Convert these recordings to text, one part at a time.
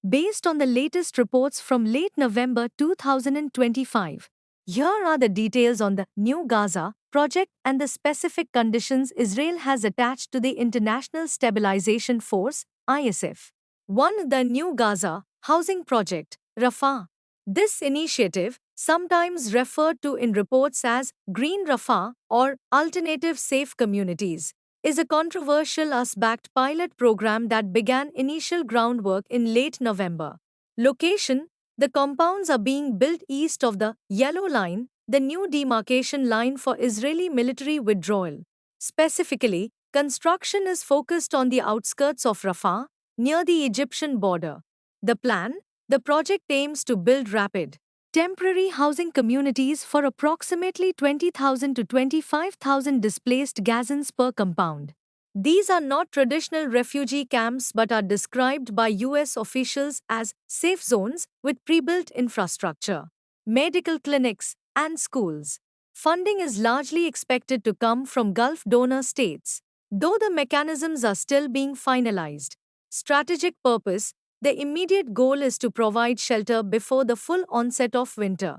based on the latest reports from late November 2025. Here are the details on the New Gaza project and the specific conditions Israel has attached to the International Stabilization Force (ISF). 1. The New Gaza Housing Project, Rafah. This initiative, sometimes referred to in reports as Green Rafah or Alternative Safe Communities, is a controversial US-backed pilot program that began initial groundwork in late November. Location: the compounds are being built east of the Yellow Line, the new demarcation line for Israeli military withdrawal. Specifically, construction is focused on the outskirts of Rafah, near the Egyptian border. The plan: the project aims to build rapid, temporary housing communities for approximately 20,000 to 25,000 displaced Gazans per compound. These are not traditional refugee camps but are described by US officials as safe zones with pre-built infrastructure, medical clinics, and schools. Funding is largely expected to come from Gulf donor states, though the mechanisms are still being finalized. Strategic purpose: the immediate goal is to provide shelter before the full onset of winter.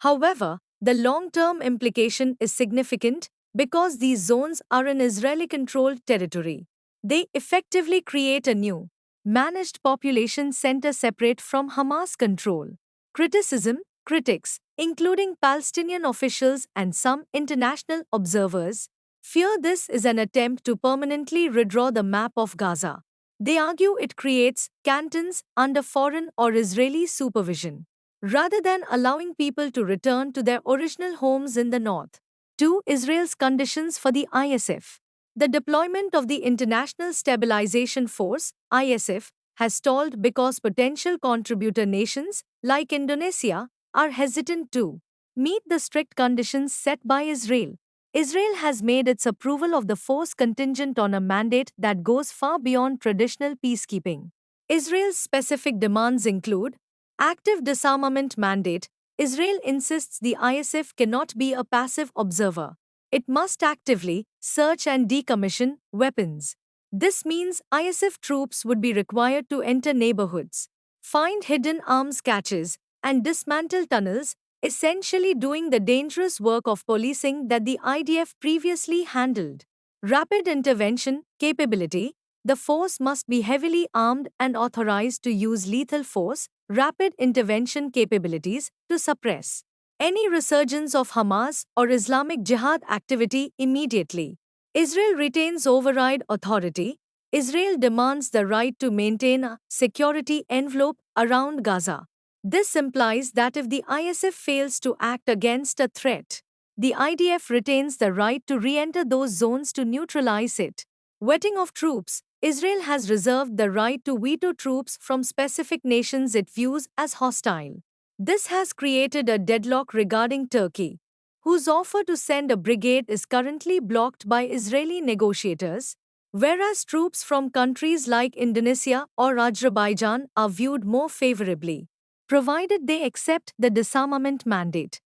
However, the long-term implication is significant because these zones are in Israeli-controlled territory. They effectively create a new, managed population center separate from Hamas control. Criticism: critics, including Palestinian officials and some international observers, fear this is an attempt to permanently redraw the map of Gaza. They argue it creates cantons under foreign or Israeli supervision, rather than allowing people to return to their original homes in the north. 2. Israel's conditions for the ISF. The deployment of the International Stabilization Force (ISF) has stalled because potential contributor nations, like Indonesia, are hesitant to meet the strict conditions set by Israel. Israel has made its approval of the force contingent on a mandate that goes far beyond traditional peacekeeping. Israel's specific demands include active disarmament mandate. Israel insists the ISF cannot be a passive observer. It must actively search and decommission weapons. This means ISF troops would be required to enter neighborhoods, find hidden arms caches, and dismantle tunnels, essentially doing the dangerous work of policing that the IDF previously handled. Rapid intervention capability: the force must be heavily armed and authorized to use lethal force, rapid intervention capabilities, to suppress any resurgence of Hamas or Islamic Jihad activity immediately. Israel retains override authority. Israel demands the right to maintain a security envelope around Gaza. This implies that if the ISF fails to act against a threat, the IDF retains the right to re-enter those zones to neutralize it. Vetting of troops: Israel has reserved the right to veto troops from specific nations it views as hostile. This has created a deadlock regarding Turkey, whose offer to send a brigade is currently blocked by Israeli negotiators, whereas troops from countries like Indonesia or Azerbaijan are viewed more favorably, provided they accept the disarmament mandate.